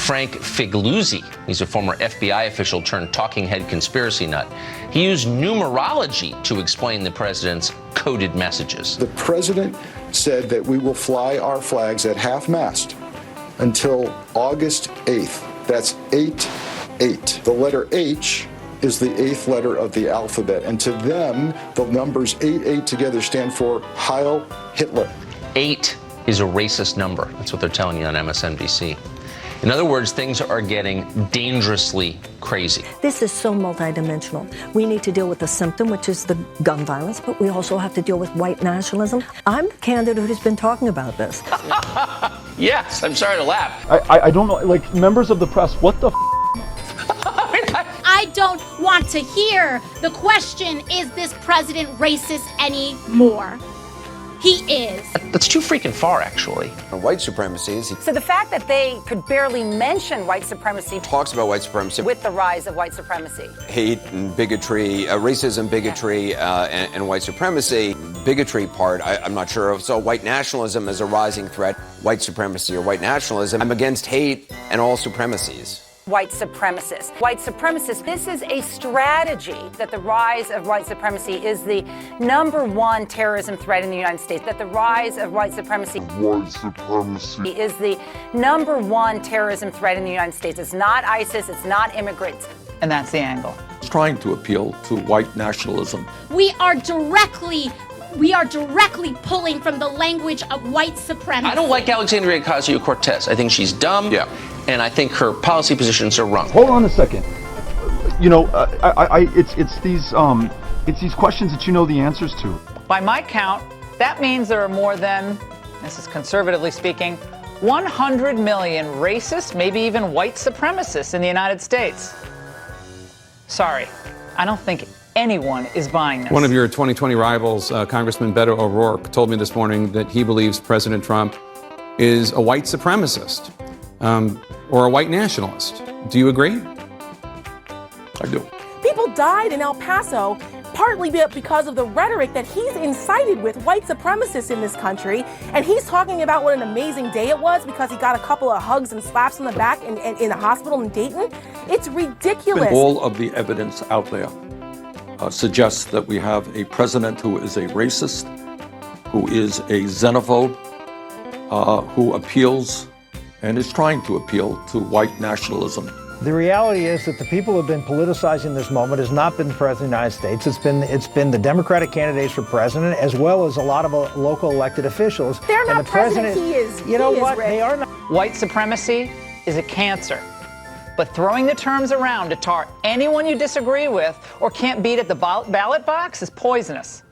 Frank Figliuzzi. He's a former FBI official turned talking head conspiracy nut. He used numerology to explain the president's coded messages. The president said that we will fly our flags at half-mast until August 8th. That's 8-8. The letter H is the 8th letter of the alphabet, and to them, the numbers 8-8 together stand for Heil Hitler. 8 is a racist number. That's what they're telling you on MSNBC. In other words, things are getting dangerously crazy. This is so multidimensional. We need to deal with the symptom, which is the gun violence, but we also have to deal with white nationalism. I'm the candidate who's been talking about this. Yes, I'm sorry to laugh. I don't know, like, members of the press, what the I don't want to hear the question, is this president racist anymore? He is. That's too freaking far, actually. White supremacy is... So the fact that they could barely mention white supremacy... Talks about white supremacy. With the rise of white supremacy. Hate and bigotry, racism, bigotry, and white supremacy. Bigotry part, I'm not sure of. So white nationalism is a rising threat. White supremacy or white nationalism. I'm against hate and all supremacies. White supremacists. White supremacists, this is a strategy that the rise of white supremacy is the #1 terrorism threat in the United States, that the rise of white supremacy is the #1 terrorism threat in the United States. It's not ISIS, it's not immigrants. And that's the angle. It's trying to appeal to white nationalism. We are directly pulling from the language of white supremacy. I don't like Alexandria Ocasio-Cortez. I think she's dumb. Yeah. And I think her policy positions are wrong. Hold on a second. You know, it's these questions that you know the answers to. By my count, that means there are more than, this is conservatively speaking, 100 million racist, maybe even white supremacists in the United States. Sorry, I don't think anyone is buying this. One of your 2020 rivals, Congressman Beto O'Rourke, told me this morning that he believes President Trump is a white supremacist or a white nationalist. Do you agree? I do. People died in El Paso partly because of the rhetoric that he's incited with white supremacists in this country. And he's talking about what an amazing day it was because he got a couple of hugs and slaps on the back in a hospital in Dayton. It's ridiculous. All of the evidence out there suggests that we have a president who is a racist, who is a xenophobe, who appeals and is trying to appeal to white nationalism. The reality is that the people who have been politicizing this moment has not been the President of the United States. It's been the Democratic candidates for president, as well as a lot of local elected officials. They're not president. He is. You know what? They are not. White supremacy is a cancer. But throwing the terms around to tar anyone you disagree with or can't beat at the ballot box is poisonous.